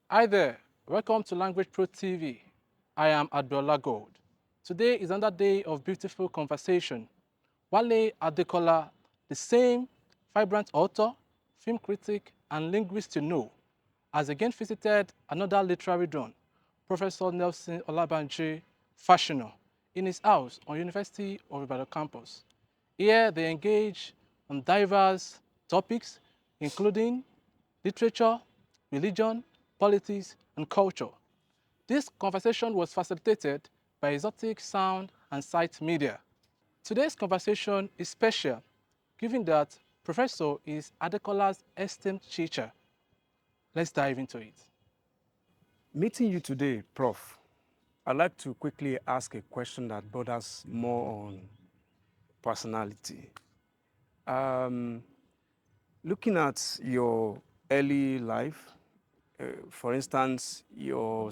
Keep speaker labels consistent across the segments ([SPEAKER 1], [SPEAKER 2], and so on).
[SPEAKER 1] Hi there, welcome to Language Pro TV. I am Adbiola Gold. Today is another day of beautiful conversation. Wale Adekola, the same vibrant author, film critic, and linguist you know, has again visited another literary don, Professor Nelson Olabanji Fashina, in his house on University of Ibadan campus. Here they engage on diverse topics, including literature, religion, politics, and culture. This conversation was facilitated by Exotic Sound and Sight Media. Today's conversation is special, given that Professor is Adekola's esteemed teacher. Let's dive into it.
[SPEAKER 2] Meeting you today, Prof, I'd like to quickly ask a question that borders more on personality. Um, Looking at your early life, for instance, your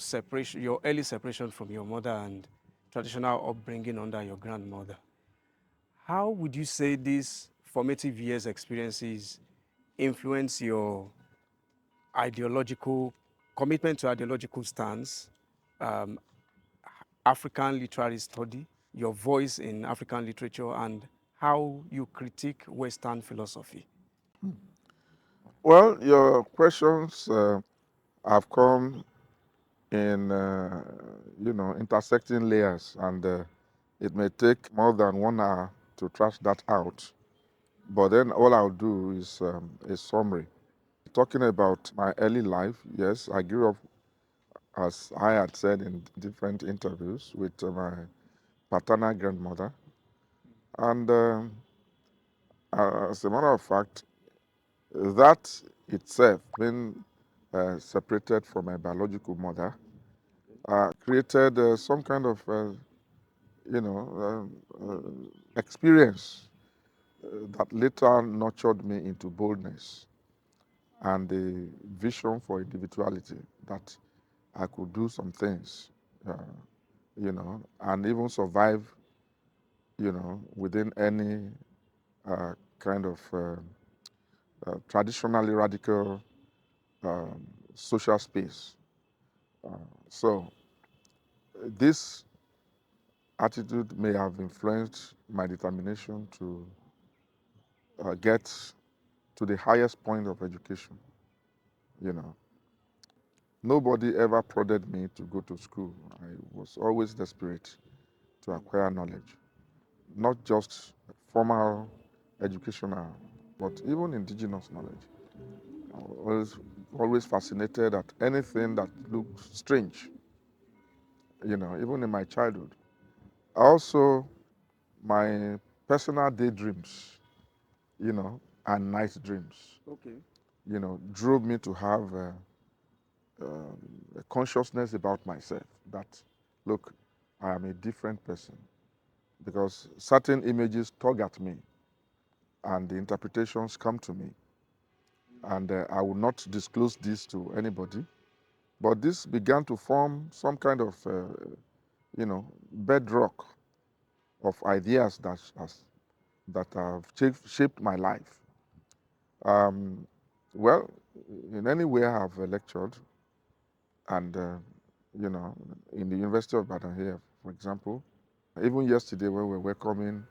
[SPEAKER 2] early separation from your mother and traditional upbringing under your grandmother, how would you say these formative years experiences influence your ideological commitment to ideological stance, um, African literary study, your voice in African literature, and how you critique Western philosophy?
[SPEAKER 3] Well, your questions have come in, intersecting layers, and it may take more than 1 hour to trash that out. But then all I'll do is a summary. Talking about my early life, yes, I grew up, as I had said in different interviews, with my paternal grandmother. And as a matter of fact, that itself, being separated from my biological mother, created some kind of, experience that later nurtured me into boldness and the vision for individuality, that I could do some things, and even survive, within any kind of traditionally radical social space. Uh, so this attitude may have influenced my determination to get to the highest point of education. You know, nobody ever prodded me to go to school. I was always desperate to acquire knowledge, not just formal educational, but even indigenous knowledge. I was always fascinated at anything that looked strange, even in my childhood. Also, my personal daydreams, and night dreams,
[SPEAKER 2] Okay.
[SPEAKER 3] drove me to have a consciousness about myself that, look, I am a different person, because certain images tug at me and the interpretations come to me. And I will not disclose this to anybody, but this began to form some kind of, bedrock of ideas that have shaped my life. Um, well, in any way I have lectured, and in the University of Ibadan here, for example. Even yesterday, when we were welcoming,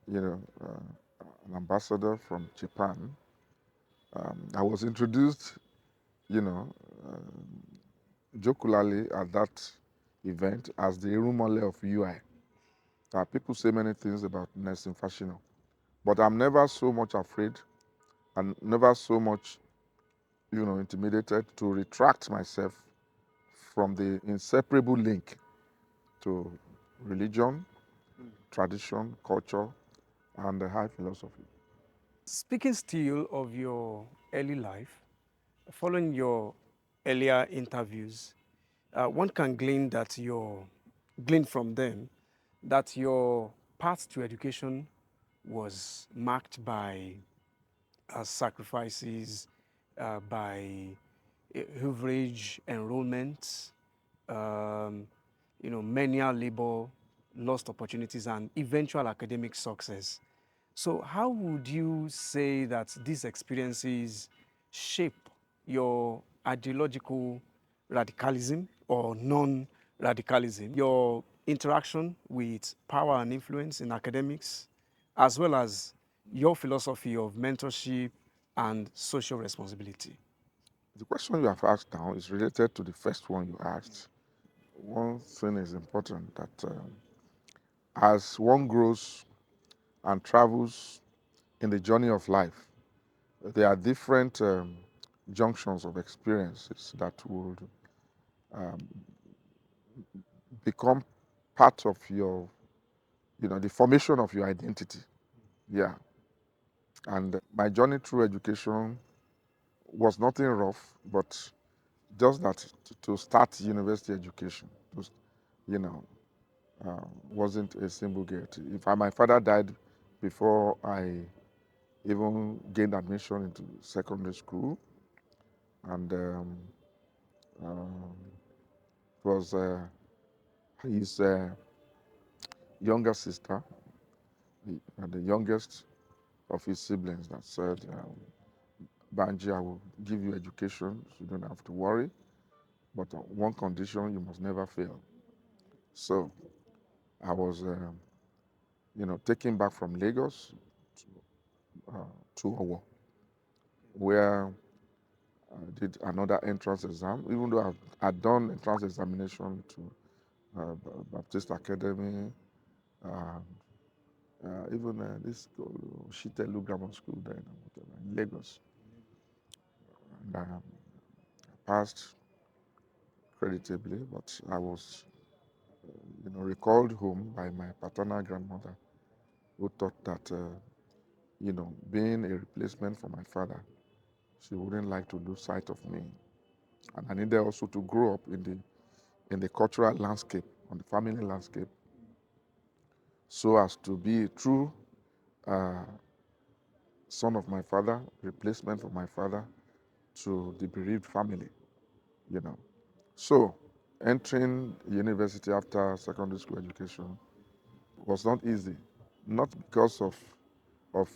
[SPEAKER 3] an ambassador from Japan, I was introduced, you know, jocularly at that event as the Irumole of UI. People say many things about Nelson Fashino, but I'm never so much afraid and never so much, intimidated to retract myself from the inseparable link to religion, tradition, culture, and the high philosophy.
[SPEAKER 2] Speaking still of your early life, following your earlier interviews, one can glean from them that your path to education was marked by sacrifices, by average enrollment, um, manual labor, lost opportunities, and eventual academic success. So, how would you say that these experiences shape your ideological radicalism or non-radicalism, your interaction with power and influence in academics, as well as your philosophy of mentorship and social responsibility.
[SPEAKER 3] The question you have asked now is related to the first one you asked. One thing is important that as one grows and travels in the journey of life, there are different junctions of experiences that would um, become part of your, the formation of your identity. Yeah. And my journey through education was nothing rough, but just that to start university education, you know, wasn't a simple gate. My father died before I even gained admission into secondary school, and it was his younger sister, the youngest of his siblings, that said, Banji, I will give you education, so you don't have to worry, but on one condition, you must never fail. So I was, taken back from Lagos to Owo, where I did another entrance exam, even though I'd done entrance examination to Baptist Academy, uh, even this Shitelu Grammar School there in Lagos. And I passed creditably, but I was, recalled home by my paternal grandmother, who thought that, being a replacement for my father, she wouldn't like to lose sight of me. And I needed also to grow up in the cultural landscape, on the family landscape, so as to be a true uh, son of my father, replacement for my father to the bereaved family, you know. So entering university after secondary school education was not easy, not because of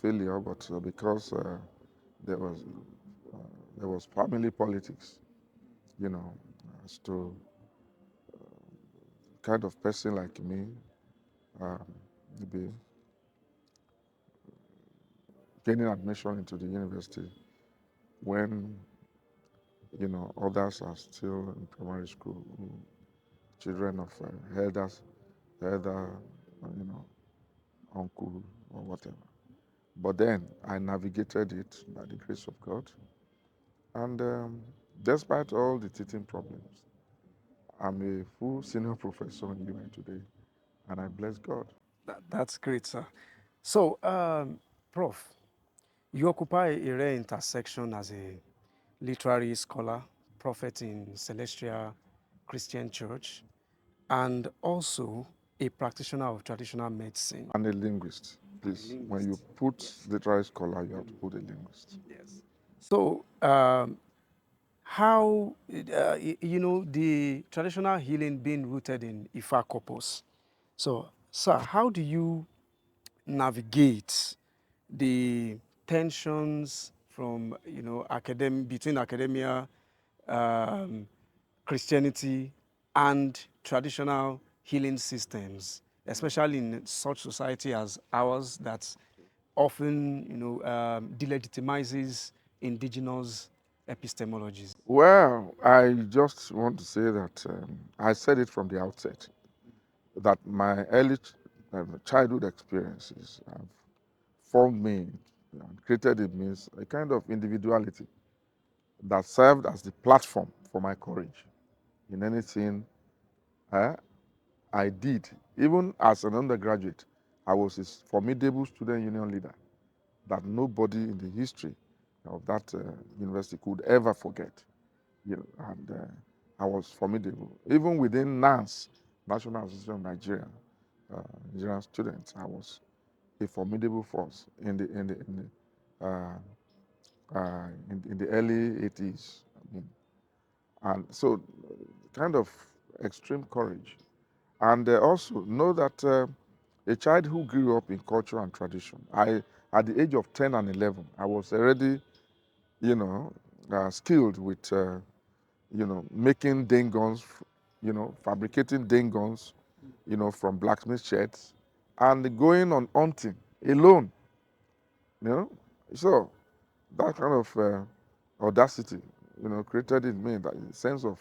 [SPEAKER 3] failure, but because there was uh, there was family politics, as to kind of person like me, um, be gaining admission into the university when others are still in primary school, children of elders, elder, you know, uncle or whatever. But then I navigated it by the grace of God, and despite all the teething problems, I'm a full senior professor in UI today, and I bless God.
[SPEAKER 2] That's great, sir. So, Prof, you occupy a rare intersection as a literary scholar, prophet in Celestial Christian Church, and also a practitioner of traditional medicine.
[SPEAKER 3] And a linguist,
[SPEAKER 2] And a
[SPEAKER 3] please. When you
[SPEAKER 2] linguist.
[SPEAKER 3] put
[SPEAKER 2] Yes.
[SPEAKER 3] literary scholar, you have to put a linguist.
[SPEAKER 2] Yes. So, how, the traditional healing being rooted in Ifa corpus. So, sir, how do you navigate the tensions from, between academia, um, Christianity, and traditional healing systems, especially in such society as ours that often, delegitimizes indigenous epistemologies?
[SPEAKER 3] Well, I just want to say that I said it from the outset that my early childhood experiences have formed me and created in me a kind of individuality that served as the platform for my courage in anything eh, I did. Even as an undergraduate, I was a formidable student union leader that nobody in the history of that university could ever forget. And I was formidable. Even within NANS, National Association of Nigerian Students, I was a formidable force in the early 80s. I mean, and so kind of extreme courage. And also know that a child who grew up in culture and tradition, at the age of 10 and 11, I was already, skilled with making Dane guns, fabricating Dane guns, from blacksmith sheds, and going on hunting alone. You know, so that kind of audacity, created in me that sense of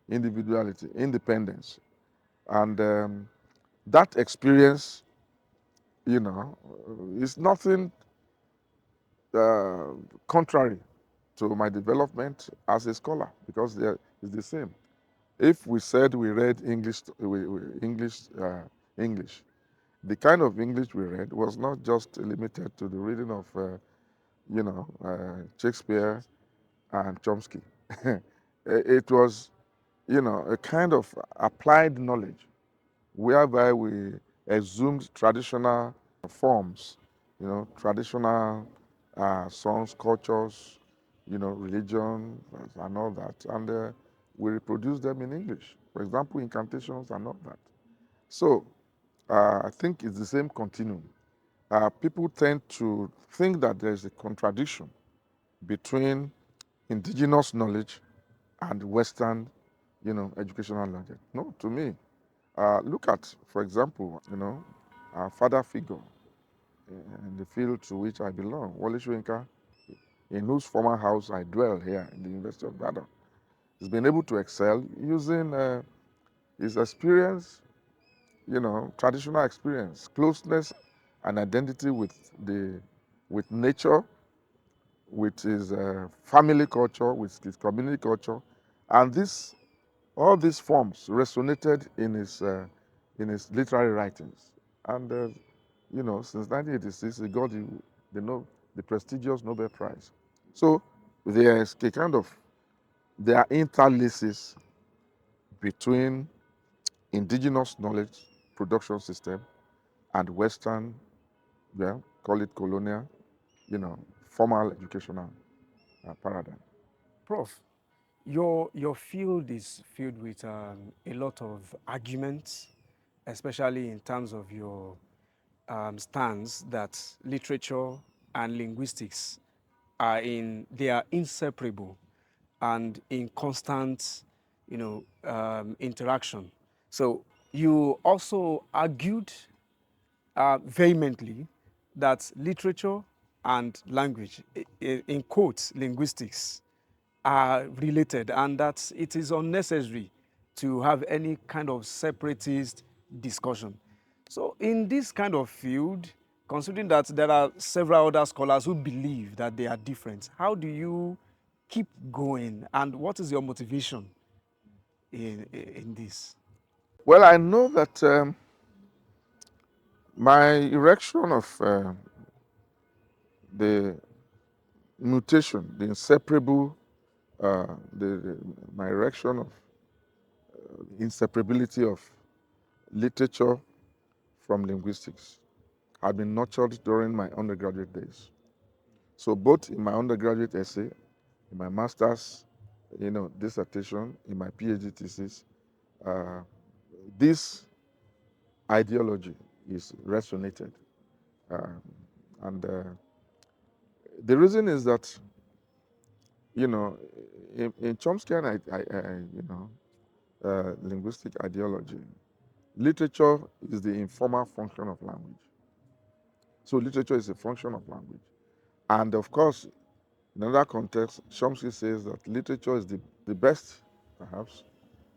[SPEAKER 3] individuality, independence, and that experience, is nothing uh, contrary to my development as a scholar because it's the same. If we said we read English, English, the kind of English we read was not just limited to the reading of, Shakespeare and Chomsky. It was, a kind of applied knowledge whereby we exhumed traditional forms, traditional songs, cultures, religion, and all that, and we reproduce them in English. For example, incantations and all that. So I think it's the same continuum. People tend to think that there is a contradiction between indigenous knowledge and Western, educational knowledge. No, to me, look at, for example, our father figure in the field to which I belong, Wale Adekola, in whose former house I dwell here in the University of Ibadan. He's been able to excel using his experience, traditional experience, closeness and identity with nature, with his family culture, with his community culture, and all these forms resonated in his literary writings. And since 1986, he got the prestigious Nobel Prize. So there's a kind of there are interlaces between indigenous knowledge production system and Western, yeah, call it colonial, formal educational paradigm.
[SPEAKER 2] Prof, your field is filled with a lot of arguments, especially in terms of your stance that literature and linguistics they are inseparable and in constant, interaction. So you also argued vehemently that literature and language, in quotes, linguistics, are related and that it is unnecessary to have any kind of separatist discussion. So in this kind of field, considering that there are several other scholars who believe that they are different, how do you keep going and what is your motivation in this?
[SPEAKER 3] Well, I know that my erection of the mutation, the inseparable, my erection of inseparability of literature from linguistics had been nurtured during my undergraduate days. So both in my undergraduate essay, in my master's, dissertation, in my PhD thesis, uh, this ideology is resonated. Um, and the reason is that, in Chomskyan, linguistic ideology, literature is the informal function of language. So literature is a function of language. And of course, in another context, Chomsky says that literature is the best, perhaps,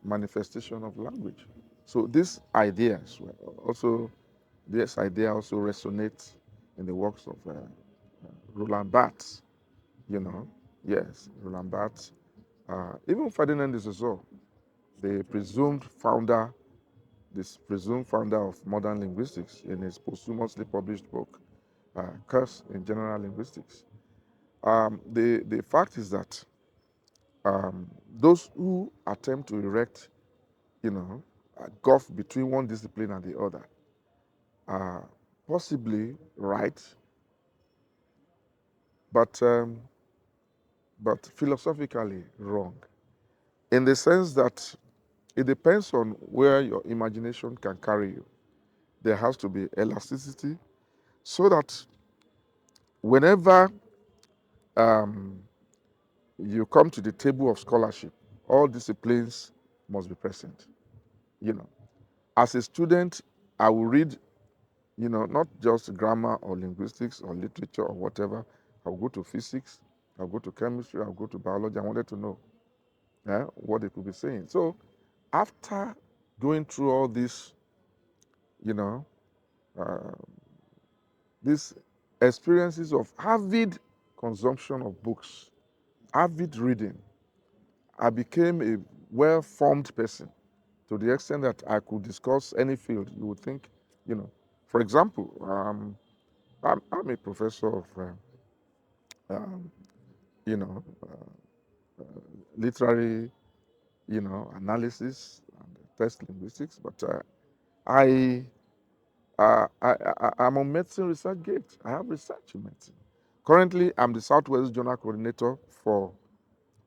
[SPEAKER 3] manifestation of language. So these ideas this idea also resonates in the works of Roland Barthes, yes, Roland Barthes, even Ferdinand de Saussure, the presumed founder of modern linguistics in his posthumously published book, Curse in General Linguistics. The fact is that those who attempt to erect, a gulf between one discipline and the other are possibly right, but philosophically wrong, in the sense that it depends on where your imagination can carry you. There has to be elasticity so that whenever you come to the table of scholarship, all disciplines must be present. As a student, I will read, not just grammar or linguistics or literature or whatever. I'll go to physics, I'll go to chemistry, I'll go to biology. I wanted to know what they could be saying. So after going through all this, you know, uh, these experiences of avid consumption of books, avid reading, I became a well-formed person to the extent that I could discuss any field. You would think, for example, I'm a professor of, um, you know, uh, literary, analysis and text linguistics, but I, I'm on medicine research gate. I have research in medicine. Currently, I'm the Southwest Journal Coordinator for,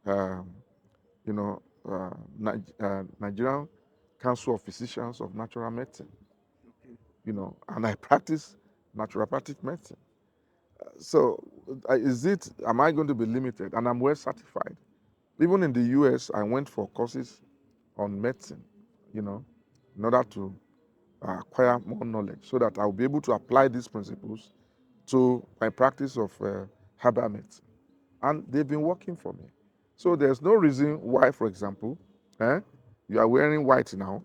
[SPEAKER 3] um, you know, Nigerian Council of Physicians of Natural Medicine. And I practice naturopathic medicine. So, am I going to be limited? And I'm well certified. Even in the US, I went for courses on medicine, in order to acquire more knowledge so that I'll be able to apply these principles to my practice of herbal medicine. And they've been working for me. So there's no reason why, for example, you are wearing white now,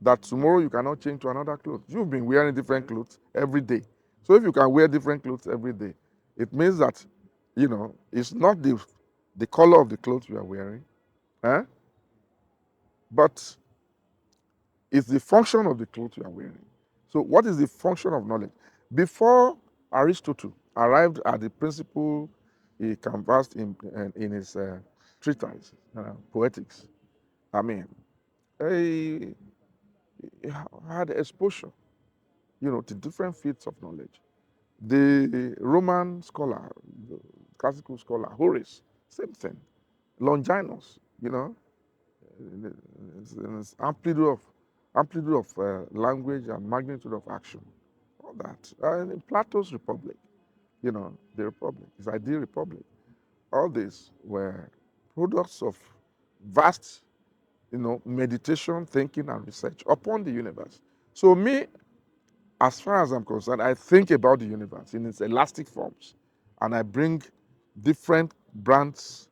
[SPEAKER 3] that tomorrow you cannot change to another clothes. You've been wearing different clothes every day. So if you can wear different clothes every day, it means that, it's not the color of the clothes you are wearing, but it's the function of the clothes you are wearing. So what is the function of knowledge? Before Aristotle arrived at the principle he canvassed in his treatise, Poetics, I mean, he had exposure, to different fields of knowledge. The Roman scholar, the classical scholar, Horace, same thing. Longinus, it's amplitude of language and magnitude of action, all that. And in Plato's Republic, the Republic, his ideal Republic, all these were products of vast, meditation, thinking, and research upon the universe. So me, as far as I'm concerned, I think about the universe in its elastic forms, and I bring different brands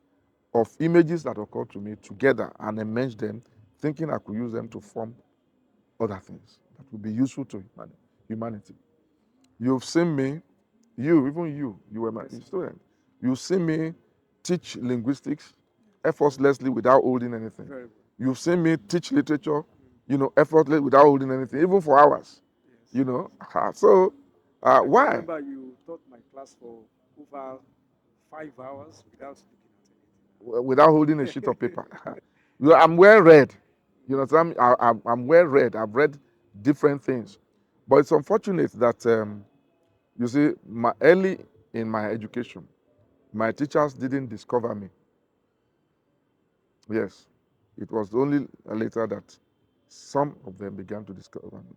[SPEAKER 3] of images that occur to me together and immerse them, thinking I could use them to form other things that would be useful to humanity. You've seen me, even you were my student. You've seen me teach linguistics effortlessly without holding anything. You've seen me teach literature, effortlessly without holding anything, even for hours. So
[SPEAKER 2] I
[SPEAKER 3] why?
[SPEAKER 2] remember you taught my class for over 5 hours without looking at anything.
[SPEAKER 3] Without holding a sheet of paper. I'm well read. I'm well read. I've read different things. But it's unfortunate that, you see, early in my education, my teachers didn't discover me. Yes. It was only later that some of them began to discover me.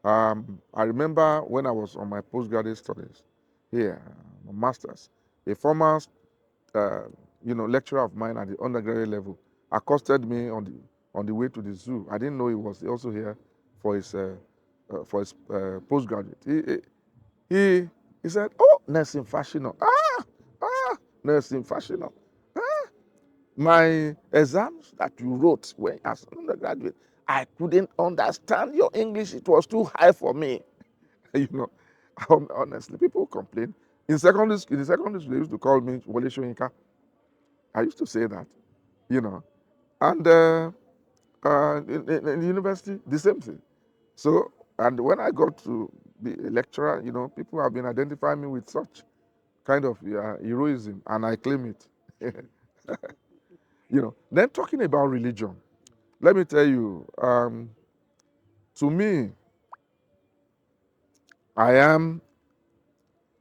[SPEAKER 3] I remember when I was on my postgraduate studies here, my master's, a former lecturer of mine at the undergraduate level accosted me on the way to the zoo. I didn't know he was also here for his postgraduate. He said, "Oh, Nelson Fashina, Nelson Fashina, my exams that you wrote when as an undergraduate, I couldn't understand your English. It was too high for me." you know, honestly, people complain. In the secondary school, they used to call me Wale Soyinka. I used to say that, you know. And in the university, the same thing. So, and when I got to be a lecturer, people have been identifying me with such kind of heroism, and I claim it. Then talking about religion, let me tell you, to me, I am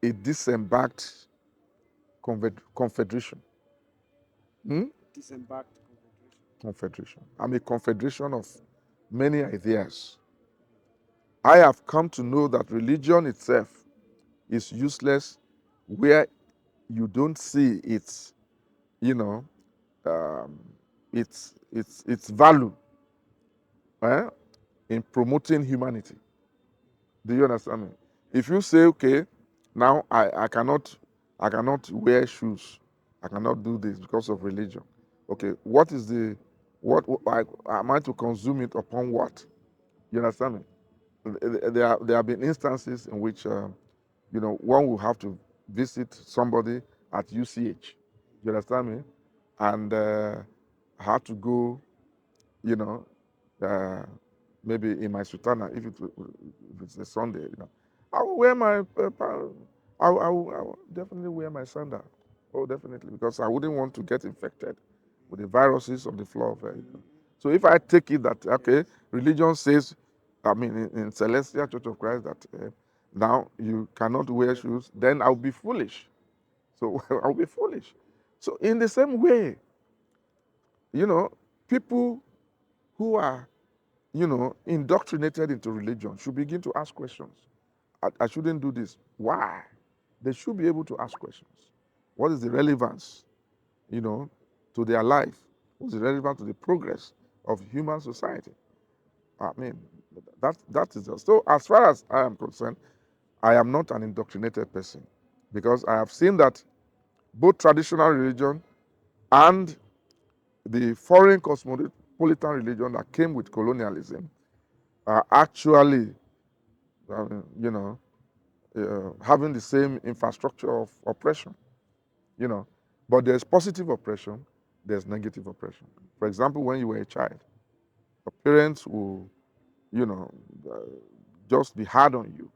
[SPEAKER 3] a disembarked confederation.
[SPEAKER 2] Disembarked
[SPEAKER 3] Confederation. I'm a confederation of many ideas. I have come to know that religion itself is useless where you don't see its, you know, its its value in promoting humanity. Do you understand me? If you say, okay, now I cannot wear shoes, I cannot do this because of religion. Okay, what is the am I to consume it upon what? You understand me? There have been instances in which one will have to visit somebody at UCH. You understand me? And have to go, you know, uh, maybe in my sutana, if it's a Sunday, I will wear my, I will definitely wear my sandal. Oh, definitely, because I wouldn't want to get infected with the viruses on the floor of it. So if I take it that, okay, religion says, I mean, in Celestial Church of Christ, that now you cannot wear shoes, then I'll be foolish. So I'll be foolish. So in the same way, people who are indoctrinated into religion should begin to ask questions. I shouldn't do this. Why? They should be able to ask questions. What is the relevance, to their life? What is the relevance to the progress of human society? I mean, that is just. So as far as I am concerned, I am not an indoctrinated person because I have seen that both traditional religion and the foreign cosmopolitan religion that came with colonialism are actually, you know, having the same infrastructure of oppression, you know. But there's positive oppression, there's negative oppression. For example, when you were a child, your parents will, you know, uh, just be hard on you.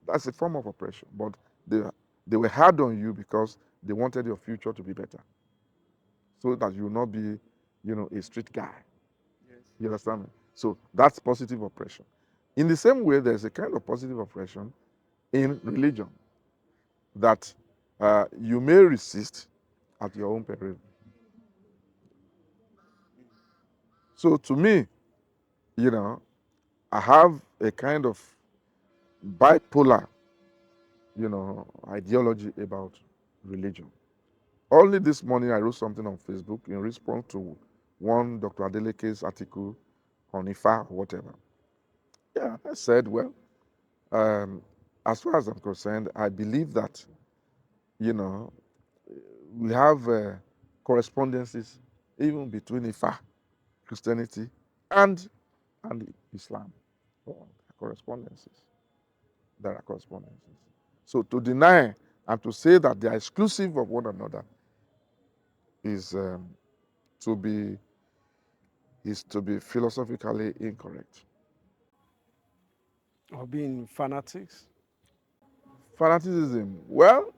[SPEAKER 3] That's a form of oppression. But they were hard on you because they wanted your future to be better, so that you will not be, a street guy. Yes. You understand me? So that's positive oppression. In the same way, there's a kind of positive oppression in religion that you may resist at your own peril. So to me, I have a kind of bipolar, ideology about religion. Only this morning I wrote something on Facebook in response to one Dr. Adeleke's article on Ifa or whatever. Yeah, I said, well, um, as far as I'm concerned, I believe that, you know, we have correspondences even between Ifa, Christianity, and Islam. Oh, correspondences. There are correspondences. So to deny and to say that they are exclusive of one another is to be philosophically incorrect.
[SPEAKER 2] Or being fanatics?
[SPEAKER 3] Fanaticism. Well,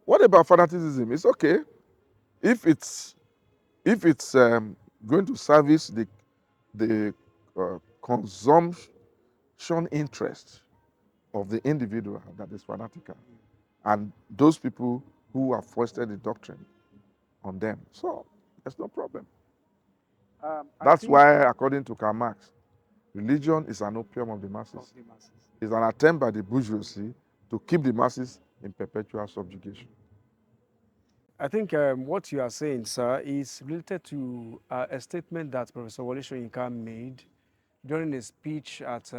[SPEAKER 3] what about fanaticism? It's okay if it's going to service the consumption interest of the individual that is fanatical, and those people who have foisted the doctrine on them. So there's no problem. That's why, according to Karl Marx, religion is an opium of the masses. It's an attempt by the bourgeoisie to keep the masses in perpetual subjugation.
[SPEAKER 2] I think what you are saying, sir, is related to a statement that Professor Wale Soyinka made during a speech at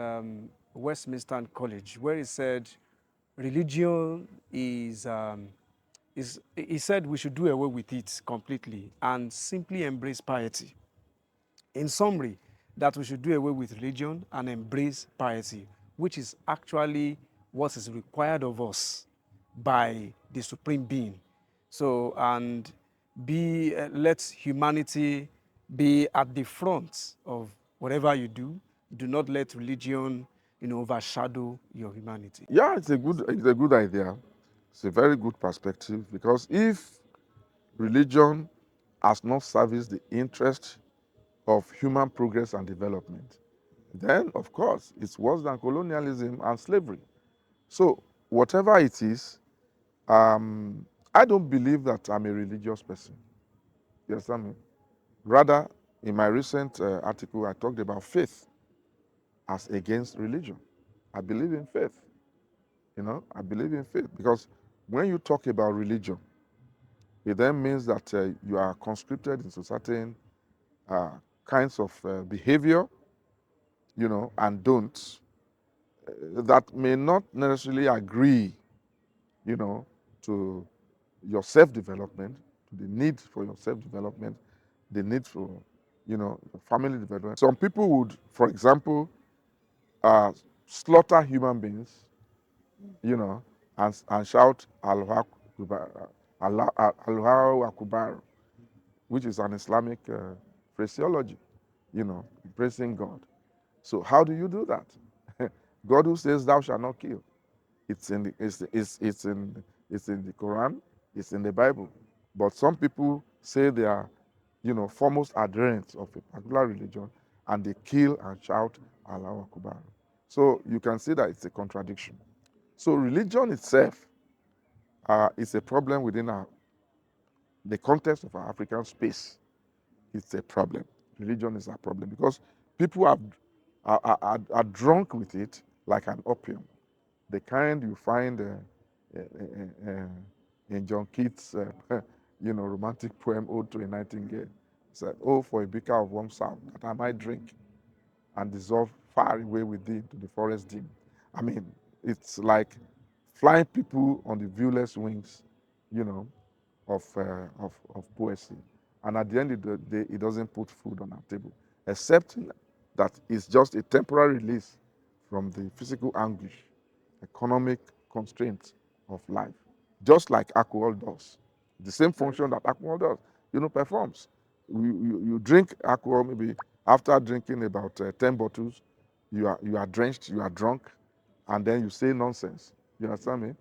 [SPEAKER 2] Westminster College, where he said religion he said we should do away with it completely and simply embrace piety. In summary, that we should do away with religion and embrace piety, which is actually what is required of us by the Supreme Being. So, and let humanity be at the front of whatever you do. Do not let religion, overshadow your humanity.
[SPEAKER 3] Yeah, it's a good idea. It's a very good perspective, because if religion has not serviced the interest of human progress and development, then of course it's worse than colonialism and slavery. So whatever it is, I don't believe that I'm a religious person. You understand me? Rather, in my recent article, I talked about faith as against religion. I believe in faith. I believe in faith because when you talk about religion, it then means that you are conscripted into certain kinds of behavior, and don'ts that may not necessarily agree, to your self-development, to the need for your self-development, the need for, your family development. Some people would, for example, slaughter human beings, and shout Allahu Akbar, Allahu Akbar, which is an Islamic phraseology, praising God. So how do you do that? God who says thou shalt not kill. It's in the it's in the Quran, it's in the Bible. But some people say they are, foremost adherents of a particular religion, and they kill and shout Allahu Akbar. So you can see that it's a contradiction. So religion itself is a problem within the context of our African space. It's a problem. Religion is a problem because people are drunk with it like an opium, the kind you find in John Keats' romantic poem "Ode to a Nightingale." It said, "Oh, for a beaker of warm south that I might drink and dissolve far away with thee to the forest dim." I mean, it's like flying people on the viewless wings, you know, of poesy. And at the end of the day, it doesn't put food on our table, except that it's just a temporary release from the physical anguish, economic constraints of life, just like alcohol does. The same function that alcohol does, performs. You drink alcohol, maybe after drinking about 10 bottles, you are drenched, you are drunk, and then you say nonsense. You understand me?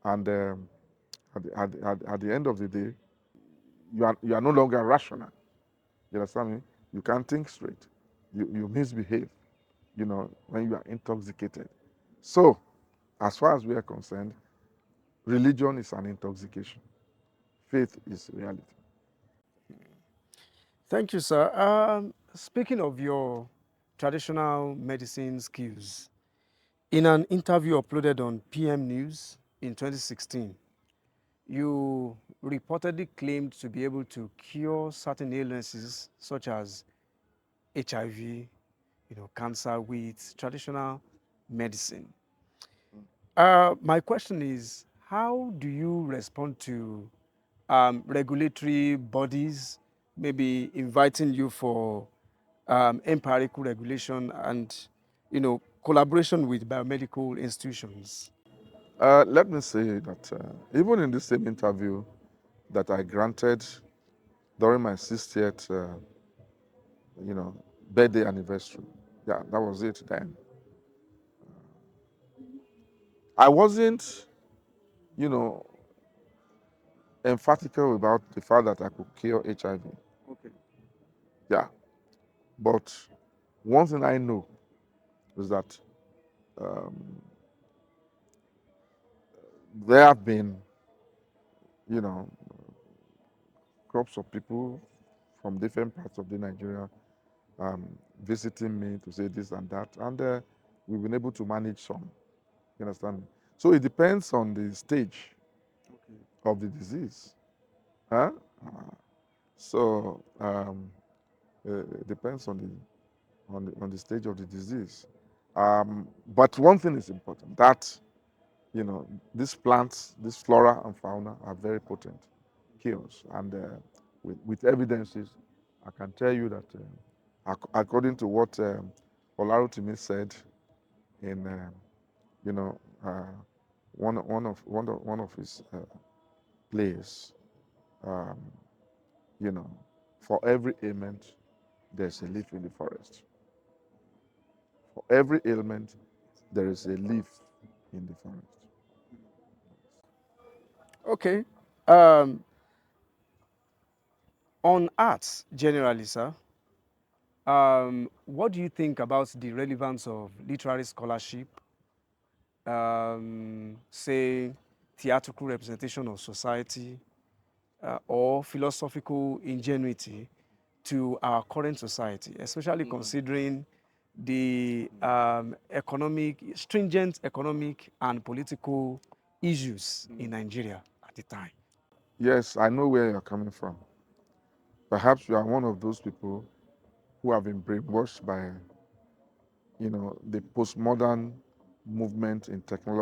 [SPEAKER 3] And at the end of the day, you are no longer rational. You understand me? You can't think straight. You misbehave, when you are intoxicated. So, as far as we are concerned, religion is an intoxication. Faith is reality.
[SPEAKER 2] Thank you, sir. Speaking of your traditional medicine skills, in an interview uploaded on PM News in 2016, you reportedly claimed to be able to cure certain illnesses such as HIV, cancer with traditional medicine. My question is, how do you respond to regulatory bodies maybe inviting you for empirical regulation and, collaboration with biomedical institutions?
[SPEAKER 3] Let me say that even in the same interview that I granted during my 60th, birthday anniversary, yeah, that was it then. I wasn't, you know, emphatical about the fact that I could cure HIV.
[SPEAKER 2] Okay.
[SPEAKER 3] Yeah, but one thing I know is that um, there have been, you know, crops of people from different parts of the Nigeria um, visiting me to say this and that, and we've been able to manage some. You understand me? So it depends on the stage of the disease. Huh? So it depends on the stage of the disease. But one thing is important, that these plants, this flora and fauna are very potent cures, and with evidences, I can tell you that according to what Olarotimi said in you know uh, one of his plays, um, you know, for every ailment there's a leaf in the forest. For every ailment there is a leaf in the forest.
[SPEAKER 2] Okay. Um, on arts generally, sir, what do you think about the relevance of literary scholarship, say theatrical representation of society, or philosophical ingenuity to our current society, especially considering the stringent economic and political issues in Nigeria at the time?
[SPEAKER 3] Yes, I know where you're coming from. Perhaps you are one of those people who have been brainwashed by, the postmodern movement in technology.